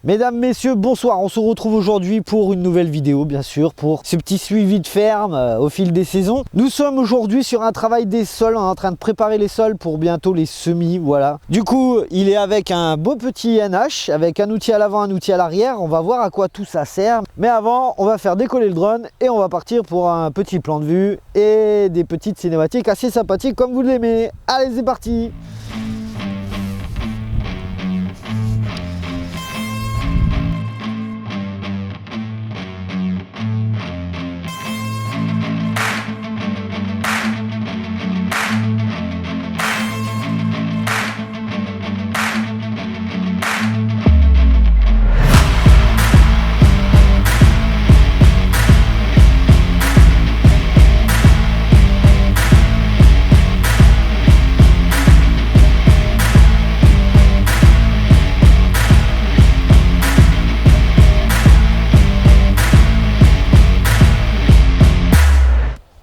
Mesdames, messieurs, bonsoir. On se retrouve aujourd'hui pour une nouvelle vidéo, bien sûr, pour ce petit suivi de ferme au fil des saisons. Nous sommes aujourd'hui sur un travail des sols. On est en train de préparer les sols pour bientôt les semis, voilà. Du coup, il est avec un beau petit NH, avec un outil à l'avant, un outil à l'arrière. On va voir à quoi tout ça sert. Mais avant, on va faire décoller le drone et on va partir pour un petit plan de vue et des petites cinématiques assez sympathiques comme vous l'aimez. Allez, c'est parti!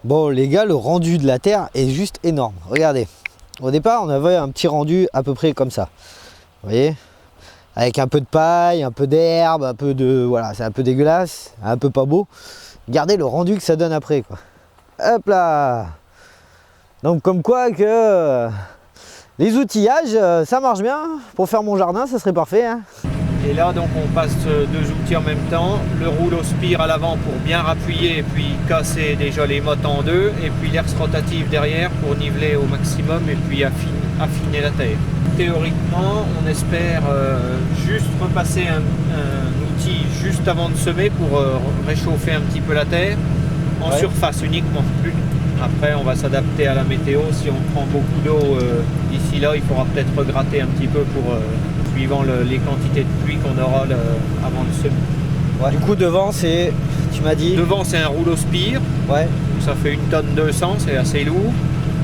Bon les gars, le rendu de la terre est juste énorme. Regardez, au départ on avait un petit rendu à peu près comme ça. Vous voyez, avec un peu de paille, un peu d'herbe, un peu de... Voilà, c'est un peu dégueulasse, un peu pas beau. Regardez le rendu que ça donne après, quoi. Hop là. Donc comme quoi que les outillages, ça marche bien. Pour faire mon jardin, ça serait parfait, hein. Et là, donc, on passe deux outils en même temps. Le rouleau spire à l'avant pour bien rappuyer et puis casser déjà les mottes en deux. Et puis l'herse rotative derrière pour niveler au maximum et puis affiner la terre. Théoriquement, on espère juste repasser un outil juste avant de semer pour réchauffer un petit peu la terre. En surface uniquement. Après, on va s'adapter à la météo. Si on prend beaucoup d'eau d'ici là, il faudra peut-être regratter un petit peu pour... suivant les quantités de pluie qu'on aura avant le semis. Ouais. Du coup devant c'est, tu m'as dit... Devant c'est un rouleau spire, ouais. Donc ça fait 1 tonne 200, c'est assez lourd.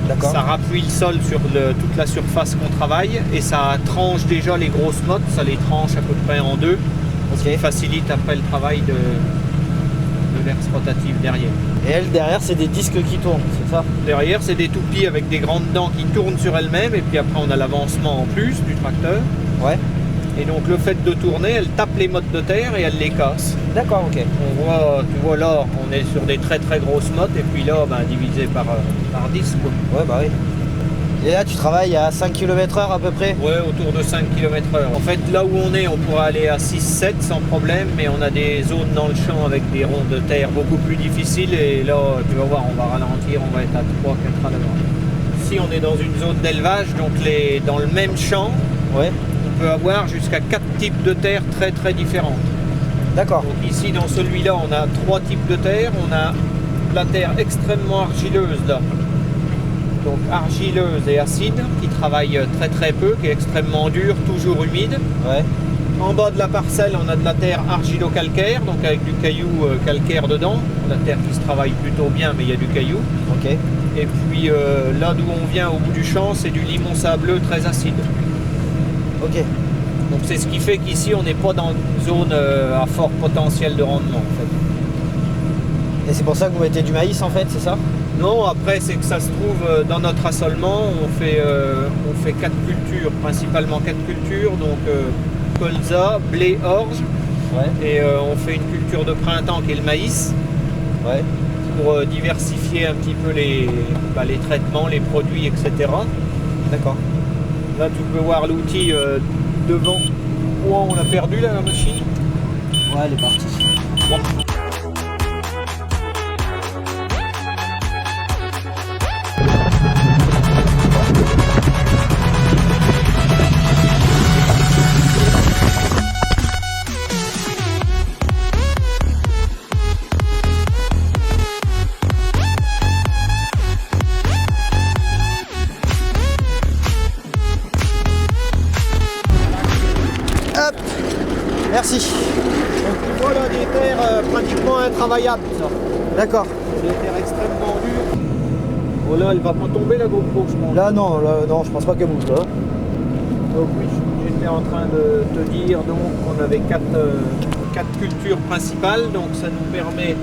D'accord. Ça rappuie le sol sur toute la surface qu'on travaille et ça tranche déjà les grosses mottes, ça les tranche à peu près en deux, ce qui facilite après le travail de l'herse rotative derrière. Et elle derrière c'est des disques qui tournent, c'est ça? Derrière c'est des toupies avec des grandes dents qui tournent sur elles-mêmes et puis après on a l'avancement en plus du tracteur. Ouais. Et donc le fait de tourner, elle tape les mottes de terre et elle les casse. D'accord, ok. On voit, tu vois là, on est sur des très très grosses mottes et puis là, divisé par 10 quoi. Ouais, bah oui. Et là tu travailles à 5 km/h à peu près? Ouais, autour de 5 km/h. En fait, là où on est, on pourra aller à 6-7 sans problème, mais on a des zones dans le champ avec des ronds de terre beaucoup plus difficiles et là, tu vas voir, on va ralentir, on va être à 3-4 à l'heure. Ici, on est dans une zone d'élevage, donc dans le même champ, ouais. On peut avoir jusqu'à 4 types de terre très très différentes. D'accord. Donc ici, dans celui-là, on a 3 types de terre. On a la terre extrêmement argileuse là. Donc argileuse et acide, qui travaille très très peu, qui est extrêmement dure, toujours humide. Ouais. En bas de la parcelle, on a de la terre argilo-calcaire, donc avec du caillou calcaire dedans. La terre qui se travaille plutôt bien, mais il y a du caillou. Ok. Et puis là d'où on vient au bout du champ, c'est du limon sableux très acide. Ok. Donc c'est ce qui fait qu'ici on n'est pas dans une zone à fort potentiel de rendement en fait. Et c'est pour ça que vous mettez du maïs en fait, c'est ça? Non, après c'est que ça se trouve dans notre assolement, on fait 4 cultures, principalement 4 cultures, donc colza, blé, orge, ouais. Et on fait une culture de printemps qui est le maïs, ouais. Pour diversifier un petit peu les traitements, les produits, etc. D'accord. Là tu peux voir l'outil devant. Oh, on a perdu là la machine. Ouais, elle est partie. Bon. Hop. Merci. Donc tu vois là des terres pratiquement intravaillables ça. D'accord. Des terres extrêmement dures. Oh là elle va pas tomber la GoPro je pense. Là non, je pense pas qu'elle bouge là. Donc oui, j'étais en train de te dire donc qu'on avait 4 cultures principales, donc ça nous permet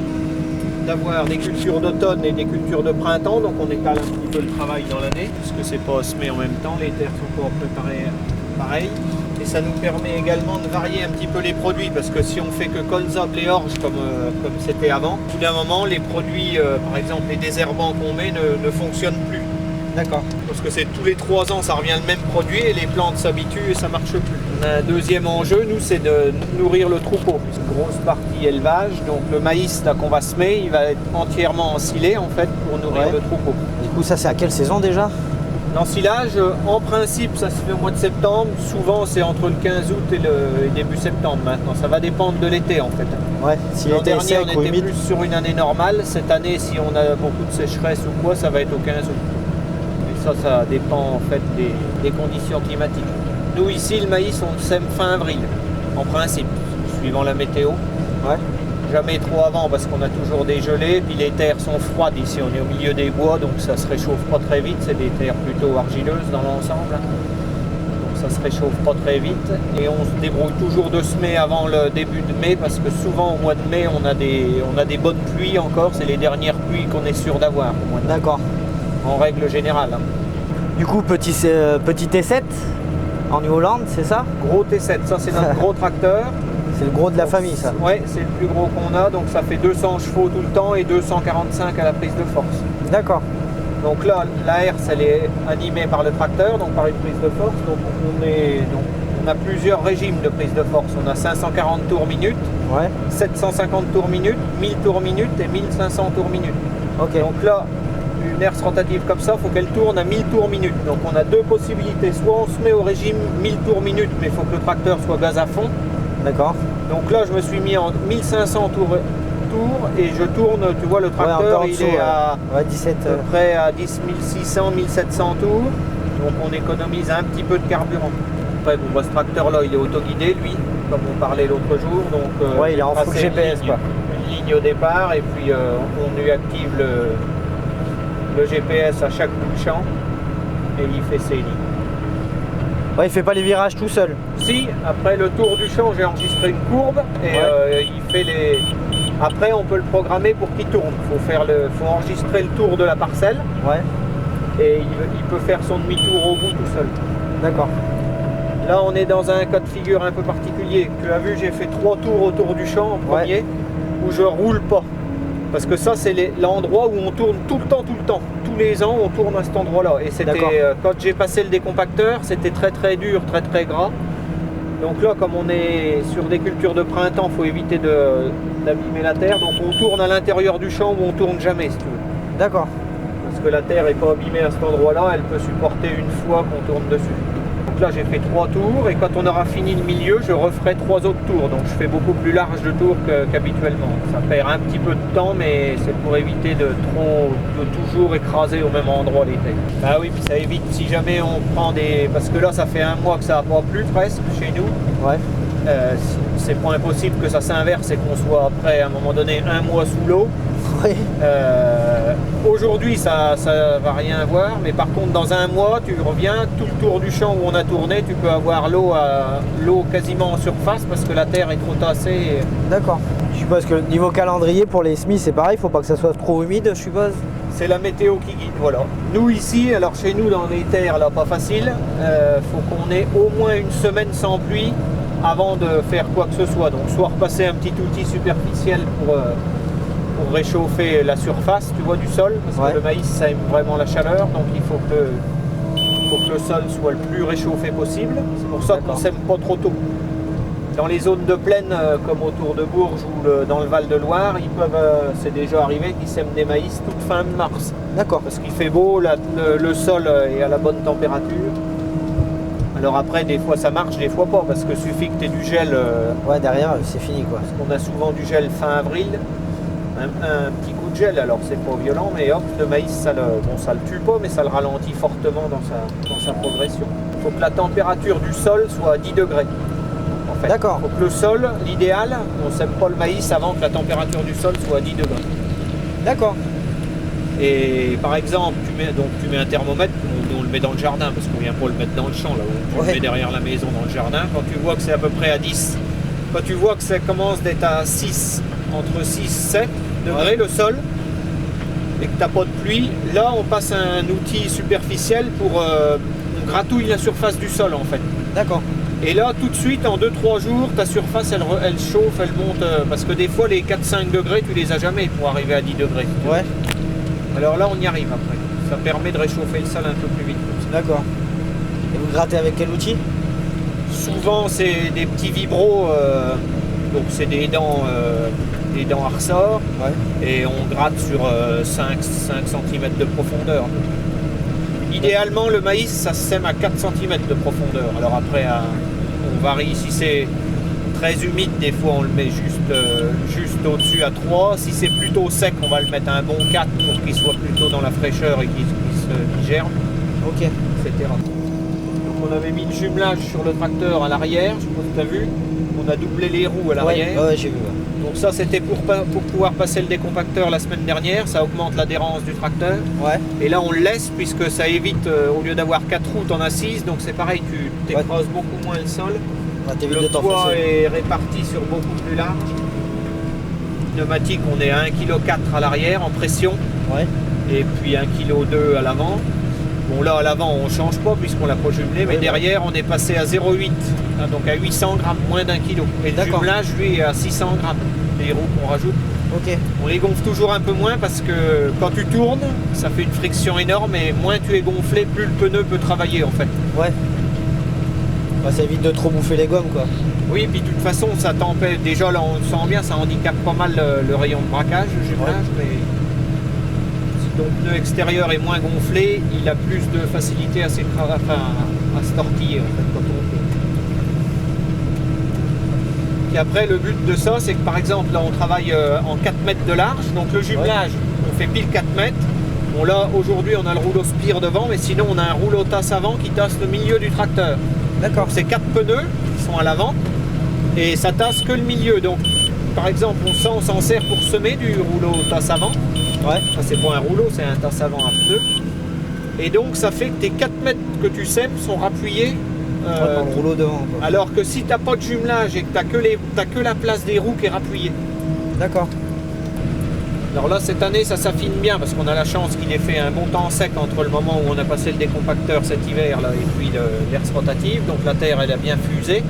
d'avoir des cultures d'automne et des cultures de printemps, donc on étale un petit peu le travail dans l'année, puisque c'est pas semé en même temps, les terres sont pas préparées pareil. Et ça nous permet également de varier un petit peu les produits, parce que si on fait que colza, blé orge comme c'était avant, au bout d'un moment les produits, par exemple les désherbants qu'on met ne fonctionnent plus. D'accord. Parce que c'est tous les 3 ans ça revient le même produit et les plantes s'habituent et ça marche plus. On a un deuxième enjeu, nous, c'est de nourrir le troupeau. C'est une grosse partie élevage, donc le maïs là qu'on va semer, il va être entièrement ensilé en fait pour nourrir le troupeau. Du coup ça c'est à quelle saison déjà? L'ensilage, en principe, ça se fait au mois de septembre. Souvent, c'est entre le 15 août et début septembre maintenant. Ça va dépendre de l'été en fait. Ouais, si L'an l'été est dernier, sec on ou était humide. plus sur une année normale. Cette année, si on a beaucoup de sécheresse ou quoi, ça va être au 15 août. Et ça dépend en fait des conditions climatiques. Nous, ici, le maïs, on le sème fin avril, en principe, suivant la météo. Ouais. Jamais trop avant parce qu'on a toujours des gelées, puis les terres sont froides ici, on est au milieu des bois, donc ça se réchauffe pas très vite, c'est des terres plutôt argileuses dans l'ensemble, donc ça se réchauffe pas très vite, et on se débrouille toujours de semer avant le début de mai, parce que souvent au mois de mai on a des bonnes pluies encore, c'est les dernières pluies qu'on est sûr d'avoir au mois de mai. D'accord. En règle générale. Du coup petit T7 en New Holland, c'est ça? Gros T7, ça c'est notre gros tracteur. C'est le gros de la famille ça? Ouais, c'est le plus gros qu'on a, donc ça fait 200 chevaux tout le temps et 245 à la prise de force. D'accord. Donc là, la herse, elle est animée par le tracteur, donc par une prise de force. Donc on a plusieurs régimes de prise de force. On a 540 tours minute, Ouais. 750 tours minute, 1000 tours minute et 1500 tours minute. Ok. Donc là, une herse rotative comme ça, il faut qu'elle tourne à 1000 tours minute. Donc on a deux possibilités. Soit on se met au régime 1000 tours minute, mais il faut que le tracteur soit gaz à fond. D'accord. Donc là, je me suis mis en 1500 tours et je tourne, tu vois, le tracteur, il est à ouais, 17. peu près à 10 600, 1700 tours. Donc on économise un petit peu de carburant. Après, bon, ce tracteur-là, il est autoguidé, lui, comme on parlait l'autre jour. Donc, ouais, il est en full GPS, quoi. Une ligne au départ, et puis on lui active le GPS à chaque bout de champ, et il fait ses lignes. Ouais, il fait pas les virages tout seul. Si, après le tour du champ, j'ai enregistré une courbe et il fait les. Après, on peut le programmer pour qu'il tourne. Faut enregistrer le tour de la parcelle. Ouais. Et il peut faire son demi-tour au bout tout seul. D'accord. Là, on est dans un cas de figure un peu particulier. Tu as vu, j'ai fait 3 tours autour du champ en premier, où je roule pas. Parce que ça, c'est l'endroit où on tourne tout le temps. Tous les ans, on tourne à cet endroit-là. Et c'était quand j'ai passé le décompacteur, c'était très dur, très gras. Donc là, comme on est sur des cultures de printemps, il faut éviter d'abîmer la terre. Donc on tourne à l'intérieur du champ où on tourne jamais, si tu veux. D'accord. Parce que la terre n'est pas abîmée à cet endroit-là, elle peut supporter une fois qu'on tourne dessus. Donc là, j'ai fait 3 tours et quand on aura fini le milieu, je referai 3 autres tours. Donc je fais beaucoup plus large de tours qu'habituellement. Ça perd un petit peu de temps, mais c'est pour éviter de toujours écraser au même endroit l'été. Ah oui, puis ça évite si jamais on prend des... Parce que là, ça fait un mois que ça n'a pas plu presque chez nous. Ouais. C'est pas impossible que ça s'inverse et qu'on soit après à un moment donné un mois sous l'eau. Oui. Aujourd'hui ça va rien voir, mais par contre dans un mois tu reviens tout le tour du champ où on a tourné, tu peux avoir l'eau quasiment en surface parce que la terre est trop tassée. D'accord. Je suppose que niveau calendrier pour les semis c'est pareil, faut pas que ça soit trop humide, je suppose. C'est la météo qui guide, voilà. Nous ici, alors chez nous dans les terres là pas facile, faut qu'on ait au moins une semaine sans pluie avant de faire quoi que ce soit. Donc soit repasser un petit outil superficiel pour réchauffer la surface, tu vois, du sol, parce que le maïs ça aime vraiment la chaleur, donc il faut que le sol soit le plus réchauffé possible. C'est pour ça qu'on sème pas trop tôt. Dans les zones de plaine comme autour de Bourges ou dans le Val de Loire, c'est déjà arrivé qu'ils sèment des maïs toute fin mars. D'accord. Parce qu'il fait beau, le sol est à la bonne température. Alors après, des fois ça marche, des fois pas, parce que suffit que tu aies du gel. Ouais, derrière c'est fini quoi. Parce qu'on a souvent du gel fin avril. Un petit coup de gel, alors c'est pas violent, mais hop, le maïs ça le tue pas, mais ça le ralentit fortement dans sa progression. Il faut que la température du sol soit à 10 degrés. En fait. D'accord. Il faut que le sol, l'idéal, on ne sème pas le maïs avant que la température du sol soit à 10 degrés. D'accord. Et par exemple, tu mets un thermomètre, on le met dans le jardin, parce qu'on vient pas le mettre dans le champ, là où tu le mets derrière la maison dans le jardin. Quand tu vois que c'est à peu près à 10, quand tu vois que ça commence d'être à 6, entre 6 et 7 degrés le sol, et que tu n'as pas de pluie, là on passe un outil superficiel pour on gratouille la surface du sol en fait. D'accord. Et là, tout de suite, en 2-3 jours, ta surface, elle chauffe, elle monte. Parce que des fois, les 4-5 degrés, tu les as jamais pour arriver à 10 degrés. Ouais. Alors là, on y arrive après. Ça permet de réchauffer le sol un peu plus vite. D'accord. Et vous grattez avec quel outil? Souvent, c'est des petits vibros. Donc, c'est des dents à ressort. Ouais. Et on gratte sur 5 cm de profondeur. Idéalement, le maïs, ça se sème à 4 cm de profondeur. Alors après, on varie. Si c'est très humide, des fois, on le met juste au-dessus à 3. Si c'est plutôt sec, on va le mettre à un bon 4 pour qu'il soit plutôt dans la fraîcheur et qu'il se germe. Ok. Etc. Donc on avait mis le jumelage sur le tracteur à l'arrière, je sais pas si tu as vu. On a doublé les roues à l'arrière. Ouais, j'ai vu. Ouais. Donc ça, c'était pour pouvoir passer le décompacteur la semaine dernière. Ça augmente l'adhérence du tracteur. Ouais. Et là, on le laisse puisque ça évite, au lieu d'avoir 4 roues, t'en as 6. Donc c'est pareil, tu t'écrases beaucoup moins le sol. Ouais, le poids est réparti sur beaucoup plus large. Pneumatique, on est à 1,4 kg à l'arrière en pression. Ouais. Et puis 1,2 kg à l'avant. Bon là à l'avant on ne change pas puisqu'on l'a pas jumelé, mais derrière on est passé à 0,8, hein, donc à 800 grammes, moins d'1 kilo. Et le jumelage lui est à 600 grammes, les roues qu'on rajoute. Ok. On les gonfle toujours un peu moins parce que quand tu tournes, ça fait une friction énorme et moins tu es gonflé, plus le pneu peut travailler en fait. Ouais. Bah, ça évite de trop bouffer les gommes quoi. Oui, puis de toute façon ça t'empêche, déjà là on le sent bien, ça handicape pas mal le rayon de braquage, le jumelage, mais ton pneu extérieur est moins gonflé, il a plus de facilité à se tortiller en fait, quand on roule. Et après le but de ça c'est que par exemple là on travaille en 4 mètres de large, donc le jumelage on fait pile 4 mètres. Bon là aujourd'hui on a le rouleau spire devant, mais sinon on a un rouleau tasse avant qui tasse le milieu du tracteur. D'accord. C'est 4 pneus qui sont à l'avant et ça tasse que le milieu. Donc par exemple on s'en sert pour semer du rouleau tasse avant. Ouais. Ça c'est pas un rouleau, c'est un tasse avant à pneus. Et donc ça fait que tes 4 mètres que tu sèmes sont rappuyés dans le rouleau devant. Quoi. Alors que si tu n'as pas de jumelage et que tu as que la place des roues qui est rappuyée. D'accord. Alors là cette année ça s'affine bien parce qu'on a la chance qu'il ait fait un bon temps sec entre le moment où on a passé le décompacteur cet hiver là, et puis l'herse rotative. Donc la terre elle a bien fusé.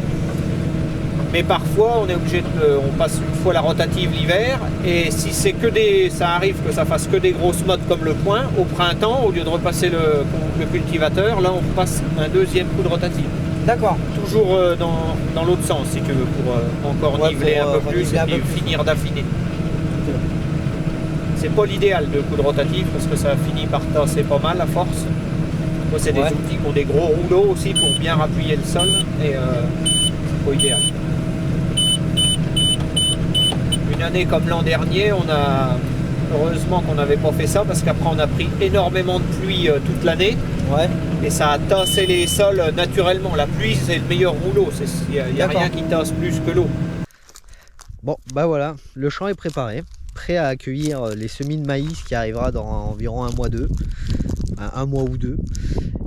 Mais parfois on est obligé on passe une fois la rotative l'hiver et si c'est que ça arrive que ça fasse que des grosses mottes comme le point, au printemps au lieu de repasser le cultivateur, là on passe un deuxième coup de rotative. D'accord. Toujours dans l'autre sens si tu veux pour encore niveler un peu plus et puis finir d'affiner. C'est pas l'idéal de coup de rotative parce que ça finit par tasser pas mal à force. Moi c'est des outils qui ont des gros rouleaux aussi pour bien appuyer le sol et c'est pas idéal. Une année comme l'an dernier, heureusement qu'on n'avait pas fait ça parce qu'après on a pris énormément de pluie toute l'année. Ouais. Et ça a tassé les sols naturellement. La pluie c'est le meilleur rouleau, il n'y a rien qui tasse plus que l'eau. Bon bah voilà, le champ est préparé, prêt à accueillir les semis de maïs qui arrivera dans environ un mois ou deux.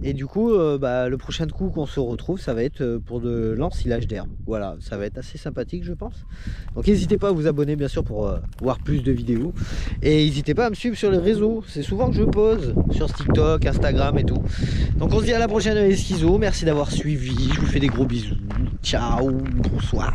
Et du coup, le prochain coup qu'on se retrouve, ça va être pour de l'ensilage d'herbe. Voilà, ça va être assez sympathique, je pense. Donc n'hésitez pas à vous abonner, bien sûr, pour voir plus de vidéos. Et n'hésitez pas à me suivre sur les réseaux. C'est souvent que je pose sur TikTok, Instagram et tout. Donc on se dit à la prochaine Esquizo. Merci d'avoir suivi. Je vous fais des gros bisous. Ciao, bonsoir.